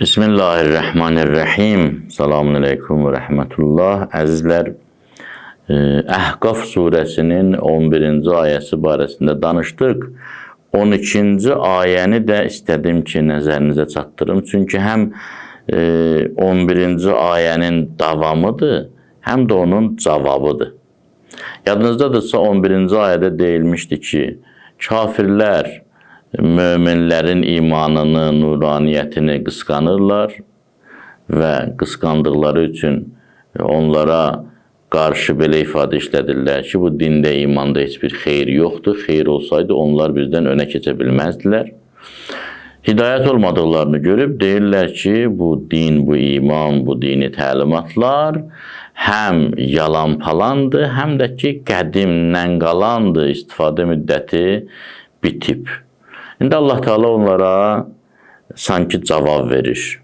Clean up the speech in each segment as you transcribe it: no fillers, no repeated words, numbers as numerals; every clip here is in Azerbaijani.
Bismillahirrahmanirrahim. Selamun aleyküm ve rahmetullah. Əzizlər, Əhqaf surəsinin 11-ci ayəsi barəsində danışdıq. 12-ci ayəni də istədim ki, nəzərinizə çatdırım. Çünki həm 11-ci ayənin davamıdır, həm də onun cavabıdır. Yadınızdadırsa 11-ci ayədə deyilmişdi ki, kafirlər möminlərin imanını, nuraniyyətini qısqanırlar və qısqandıqları üçün onlara qarşı belə ifadə işlədirlər ki, bu dində, imanda heç bir xeyir yoxdur. Xeyir olsaydı onlar bizdən önə keçə bilməzdilər. Hidayət olmadıqlarını görüb deyirlər ki, bu din, bu iman, bu dini təlimatlar həm yalan palandır, həm də ki, qədimdən qalandır, istifadə müddəti bitib. İndi Allah Teala onlara sanki cavab verir.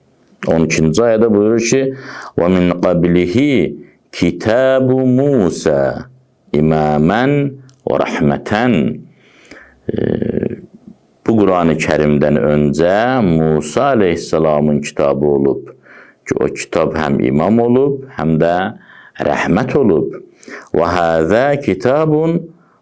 12-ci ayədə buyurur ki: "Və min qablihi kitabu Musa imaman və rahmeten." Bu Qur'an-ı Kərimdən öncə Musa aleyhissalamın kitabı olub ki, o kitab həm imam olub, həm də rəhmət olub. Və həzə kitabun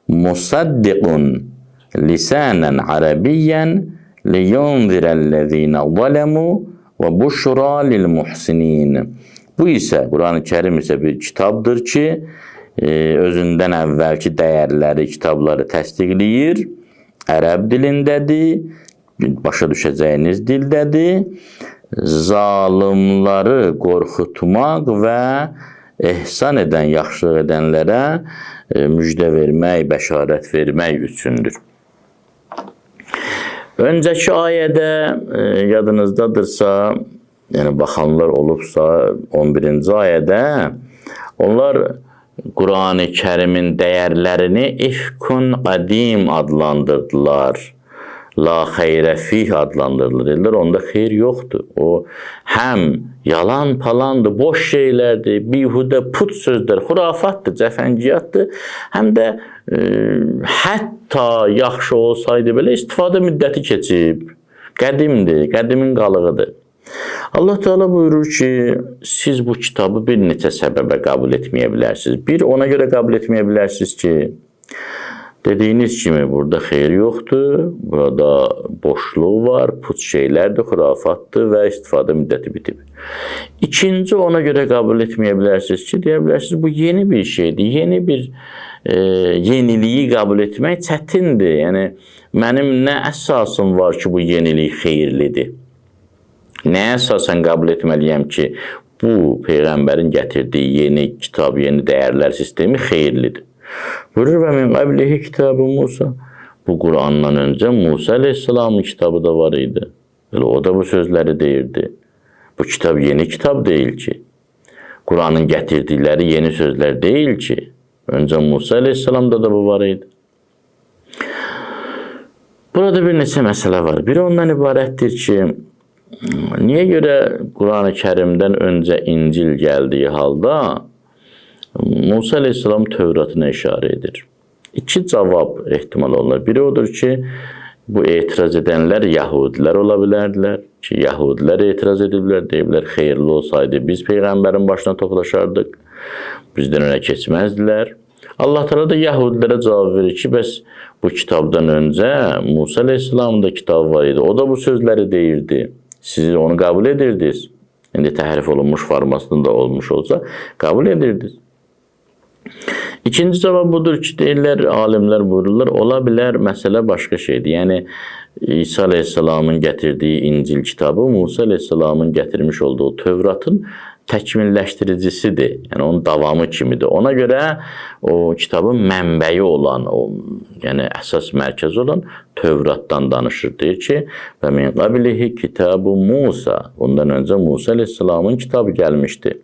musaddiqun lisanan arabiyyan liyunzirellezina zalemu və buşra lil muhsinin. Bu isə Qur'an-ı Kərim isə bir kitabdır ki, özündən əvvəlki dəyərləri, kitabları təsdiqləyir. Ərəb dilindədir, başa düşəcəyiniz dildədir. Zalimları qorxutmaq və ehsan edən, yaxşılıq edənlərə müjdə vermək, bəşarət vermək üçündür. Öncəki ayədə yadınızdadırsa, yəni baxanlar olubsa 11-ci ayədə onlar Qur'an-ı Kərimin dəyərlərini ifkun qadim adlandırdılar. La xeyrə fih adlandırılır. Dedilər, onda xeyr yoxdur. O həm yalan palandır, boş şeylərdir, bihudə put sözlər, xurafatdır, cəfəngiyatdır. Həm də hətta yaxşı olsaydı belə istifadə müddəti keçib. Qədimdir, qədimin qalığıdır. Allah Teala buyurur ki, siz bu kitabı bir neçə səbəbə qəbul etməyə bilərsiniz. Bir, ona görə qəbul etməyə bilərsiniz ki, dediyiniz kimi burada xeyir yoxdur, burada boşluq var, put şeylərdir, xurafatdır və istifadə müddəti bitib. İkinci, ona görə qəbul etməyə bilərsiniz ki, deyə bilərsiniz, bu yeni bir şeydir, yeni bir yeniliyi qəbul etmək çətindir. Yəni, mənim nə əsasım var ki, bu yenilik xeyirlidir? Nəyə əsasən qəbul etməliyəm ki, bu Peyğəmbərin gətirdiyi yeni kitab, yeni dəyərlər sistemi xeyirlidir? Buyurur, və min qablihi kitabı Musa. Bu Qur'andan öncə Musa aleyhissalamın kitabı da var idi. O da bu sözləri deyirdi. Bu kitab yeni kitab deyil ki. Qur'anın gətirdikləri yeni sözlər deyil ki. Öncə Musa aleyhissalamda da bu var idi. Burada bir neçə məsələ var. Biri ondan ibarətdir ki, niyə görə Qur'an-ı Kərimdən öncə İncil gəldiyi halda Musa aleyhissalam Tövratına işarə edir? İki cavab ehtimal olunur. Biri odur ki, bu etiraz edənlər Yahudilər ola bilərdilər ki, Yahudilər etiraz ediblər, deyiblər, xeyirli olsaydı biz Peyğəmbərin başına toplaşardıq, bizdən önə keçməzdilər. Allah Teala da Yahudilərə cavab verir ki, bəs bu kitabdan öncə Musa aleyhissalamın da kitabı var idi, o da bu sözləri deyirdi. Siz onu qəbul edirdiniz. İndi təhrif olunmuş formasında olmuş olsa, qəbul edirdiniz. İkinci cavab budur ki, deyirlər, alimlər buyururlar, ola bilər, məsələ başqa şeydir. Yəni, İsa aleyhissalamın gətirdiyi İncil kitabı Musa aleyhissalamın gətirmiş olduğu Tövratın təkmilləşdiricisidir. Yəni, onun davamı kimidir. Ona görə o kitabın mənbəyi olan, yəni əsas mərkəz olan Tövratdan danışır. Deyir ki, və min qablihi kitabu Musa. Bundan öncə Musa aleyhissalamın kitabı gəlmişdi.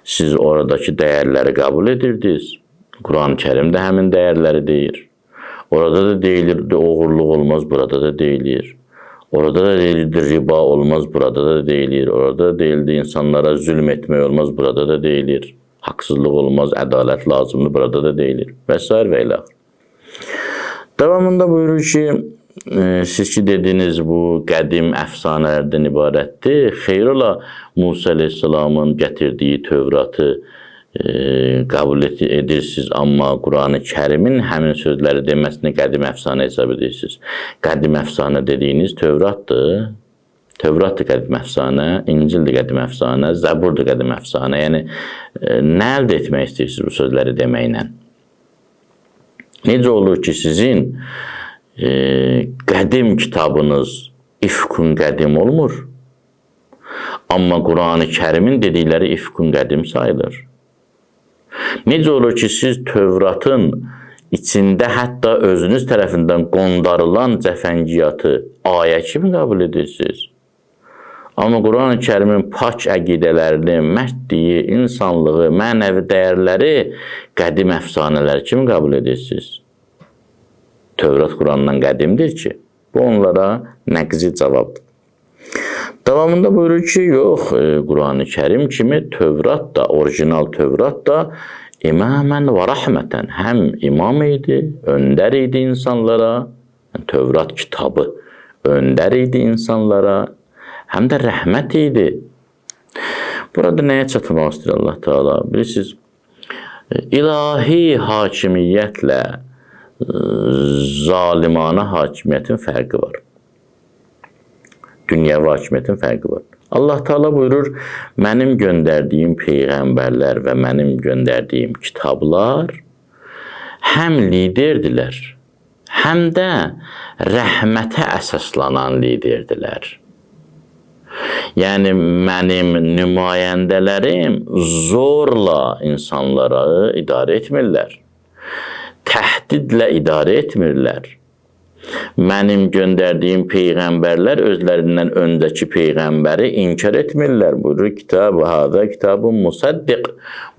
Siz oradakı dəyərləri qəbul edirdiniz. Qur'an-ı Kərim də həmin dəyərləri deyir. Orada da deyilir, oğurluq olmaz, burada da deyilir. Orada da deyildi, riba olmaz, burada da deyilir. Orada da deyildi, insanlara zülm etmək olmaz, burada da deyilir. Haqsızlıq olmaz, ədalət lazımdır, burada da deyilir. Və s. və ilə. Devamında buyurur ki, siz ki dediniz bu qədim əfsanələrdən ibarətdir. Xeyr ola Musa əleyhissalamın gətirdiyi Tövratı qəbul edirsiniz, amma Qurani Kərimin həmin sözləri deməsini qədim əfsanə hesab edirsiniz. Qədim əfsanə dediyiniz Tövratdır. Tövratdır qədim əfsanə, İncildir qədim əfsanə, Zəburdur qədim əfsanə. Yəni, nə əldə etmək istəyirsiniz bu sözləri deməklə? Necə olur ki, sizin qədim kitabınız ifkun qədim olmur, amma Qurani Kərimin dedikləri ifkun qədim sayılır? Necə olur ki, siz Tövratın içində hətta özünüz tərəfindən qondarılan cəfəngiyyatı ayə kimi qəbul edirsiniz? Amma Qurani Kərimin pak əqidələrini, mərdliyi, insanlığı, mənəvi dəyərləri qədim əfsanələr kimi qəbul edirsiniz? Tövrat Qurandan qədimdir ki, bu onlara nəqzi cavabdır. Davamında buyurur ki, yox, Qurani Kərim kimi Tövrat da, orijinal Tövrat da imamən və rəhmətən həm imam idi, öndər idi insanlara, Tövrat kitabı öndər idi insanlara, həm də rəhmət idi. Burada nəyə çatmaq istəyir Allah Teala? Bilirsiniz, ilahi hakimiyyətlə zalimana hakimiyyətin fərqi var. Dünyəvi hakimiyyətin fərqi var. Allah Teala buyurur, mənim göndərdiyim peyğəmbərlər və mənim göndərdiyim kitablar həm liderdirlər, həm də rəhmətə əsaslanan liderdirlər. Yəni, mənim nümayəndələrim zorla insanları idarə etmirlər, təhdidlə idarə etmirlər. Mənim göndərdiyim peyğəmbərlər özlərindən öncəki peyğəmbəri inkar etmirlər. Buyurur, kitab-ı həzə kitab-ı musaddiq.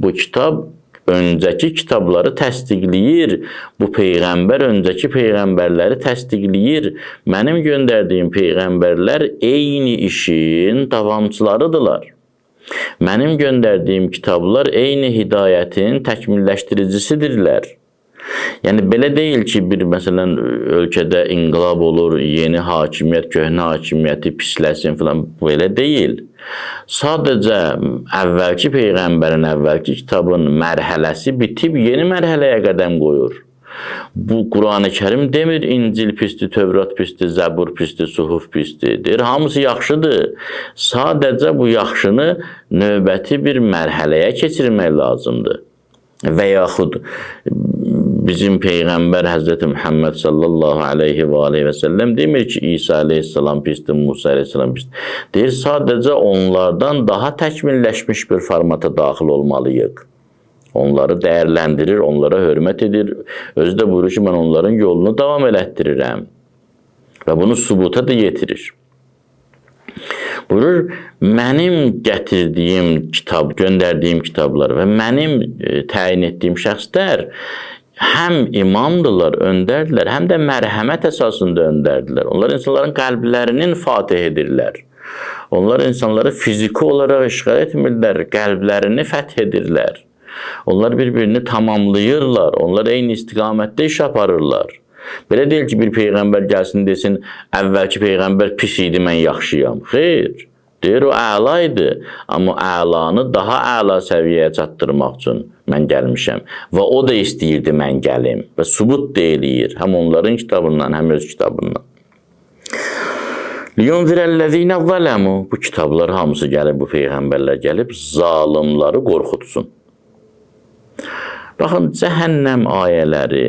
Bu kitab öncəki kitabları təsdiqləyir. Bu peyğəmbər öncəki peyğəmbərləri təsdiqləyir. Mənim göndərdiyim peyğəmbərlər eyni işin davamçılarıdırlar. Mənim göndərdiyim kitablar eyni hidayətin təkmilləşdiricisidirlər. Yəni, belə deyil ki, bir, məsələn, ölkədə inqilab olur, yeni hakimiyyət, köhnə hakimiyyəti pisləsin filan, belə deyil. Sadəcə, əvvəlki peyğəmbərin, əvvəlki kitabın mərhələsi bitib, yeni mərhələyə qədəm qoyur. Bu, Qurani Kərim demir, İncil pisdir, Tövrat pisdir, Zəbur pisdir, Suhuf pisdir. Deyir, hamısı yaxşıdır. Sadəcə bu yaxşını növbəti bir mərhələyə keçirmək lazımdır. Və yaxud bizim Peyğəmbər Həzrəti Muhammed sallallahu aleyhi və səlləm demir ki, İsa aleyhissalam pisdir, Musa aleyhissalam pisdir. Deyir, sadəcə onlardan daha təkmilləşmiş bir formata daxil olmalıyıq. Onları dəyərləndirir, onlara hörmət edir. Özü də buyurur ki, mən onların yolunu davam elətdirirəm. Və bunu sübuta da yetirir. Buyurur, mənim gətirdiyim kitab, göndərdiyim kitablar və mənim təyin etdiyim şəxslər həm imamdırlar, öndərdirlər, həm də mərhəmət əsasında öndərdirlər. Onlar insanların qəlblərinin fatih edirlər. Onlar insanları fiziki olaraq işğal etmirlər, qəlblərini fəth edirlər. Onlar bir-birini tamamlayırlar, onlar eyni istiqamətdə iş aparırlar. Belə deyil ki, bir peyğəmbər gəlsin desin, əvvəlki peyğəmbər pis idi, mən yaxşıyam. Xeyr, deyir o əla idi, amma əlanı daha əla səviyyəyə çatdırmaq üçün mən gəlmişəm. Və o da istəyirdi mən gəlim və sübut deyiliyir, həm onların kitabından, həm öz kitabından. Liyunzirəl-ləzīnə zələmu, bu kitablar hamısı gəlib, bu peyğəmbərlər gəlib, zalimları qorxutsun. Baxın, cəhənnəm ayələri,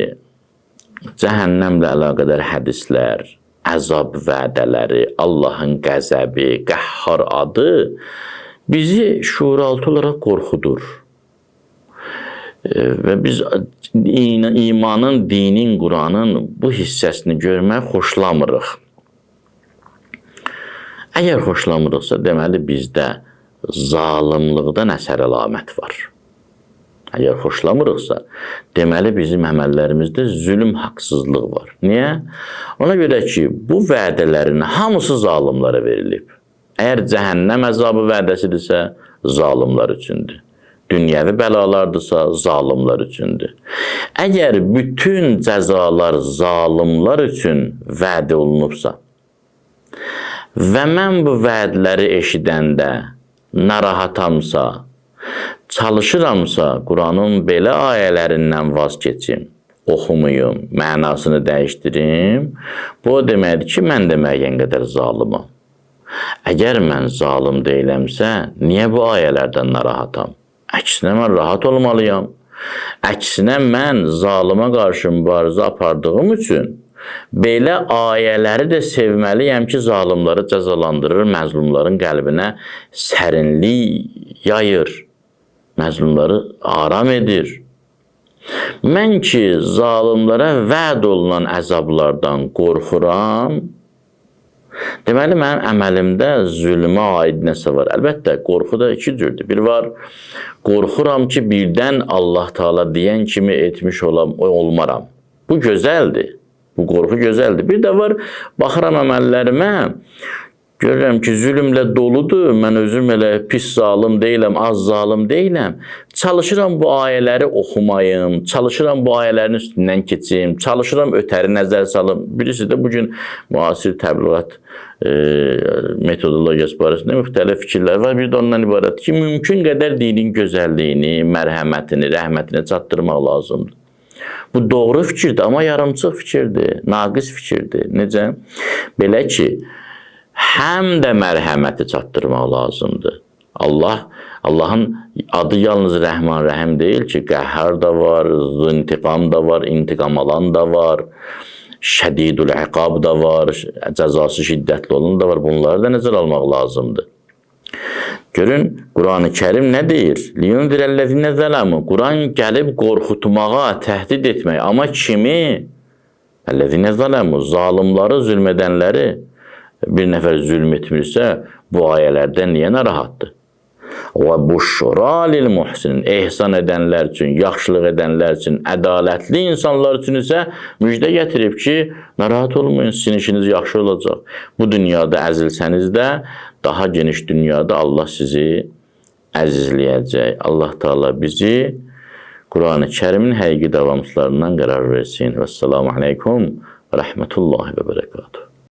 cəhənnəmlə əlaqədar hədislər, əzab vədələri, Allahın qəzəbi, qəhhar adı bizi şuuraltı olaraq qorxudur. Və biz imanın, dinin, Quranın bu hissəsini görmək xoşlamırıq. Əgər xoşlamırıqsa, deməli bizdə zalimlıqdan əsər əlamət var. Əgər xoşlamırıqsa, deməli bizim əməllərimizdə zülm, haqsızlıq var. Niyə? Ona görə ki, bu vədələrin hamısı zalimlara verilib. Əgər cəhənnəm əzabı vədəsidirsə, zalimlar üçündür. dünyəvi bəlalardırsa, zalimlər üçündür. Əgər bütün cəzalar zalimlər üçün vəd olunubsa və mən bu vədləri eşidəndə narahatamsa, çalışıramsa, Quranın belə ayələrindən vaz keçim, oxumayım, mənasını dəyişdirim, bu o deməkdir ki, mən də müəyyən qədər zalimam. Əgər mən zalim deyiləmsə, niyə bu ayələrdən narahatam? Əksinə mən rahat olmalıyam. Əksinə mən zalıma qarşı mübarizə apardığım üçün belə ayələri də sevməliyəm ki, zalimləri cəzalandırır, məzlumların qəlbinə sərinlik yayır, məzlumları aram edir. Mən ki, zalimlərə vəd olunan əzablardan qorxuram, deməli, mənim əməlimdə zülmə aid nəsə var. Əlbəttə, qorxu da iki cürdür. Bir var, qorxuram ki, birdən Allah Teala deyən kimi etmiş olmaram. Bu gözəldir. Bu qorxu gözəldir. Bir də var, baxıram əməllərimə, görürəm ki, zülmlə doludur, mən özüm elə pis zalim deyiləm, az zalim deyiləm. Çalışıram bu ayələri oxumayım, çalışıram bu ayələrin üstündən keçim, çalışıram ötəri nəzər salım. Birisi də bugün müasir təbliğat metodologiyası barəsində müxtəlif fikirlər var. Bir də ondan ibarət ki, mümkün qədər dinin gözəlliyini, mərhəmətini, rəhmətini çatdırmaq lazımdır. Bu doğru fikirdir, amma yarımçıq fikirdir, naqis fikirdir. Necə? Belə ki, həm də mərhəməti çatdırmaq lazımdır. Allahın adı yalnız Rəhman Rəhim deyil ki, qəhhar da var, intiqam da var, intiqam alan da var, şədidul iqab da var, cəzası şiddətli olan da var. Bunları da nəzər almaq lazımdır. Görün, Quran-ı Kərim nə deyir? Liyundirəl-ləzinə zələmu. Quran gəlib qorxutmağa, təhdid etmək. Amma kimi? Əlləzinə zələmu. Zalimları, zülmədənləri bir nəfər zülm etmirsə, bu ayələrdən niyə narahatdır? Və buşra lil muhsinin. Ehsan edənlər üçün, yaxşılıq edənlər üçün, ədalətli insanlar üçün isə müjdə gətirib ki, narahat olmayın, sizin işiniz yaxşı olacaq. Bu dünyada əzilsəniz də, daha geniş dünyada Allah sizi əzizləyəcək. Allah Teala bizi Quran-ı Kərimin həqiqi davamçılarından qərar versin. Vəssalamu aleykum və rəhmətullahi və bərəkatuhu.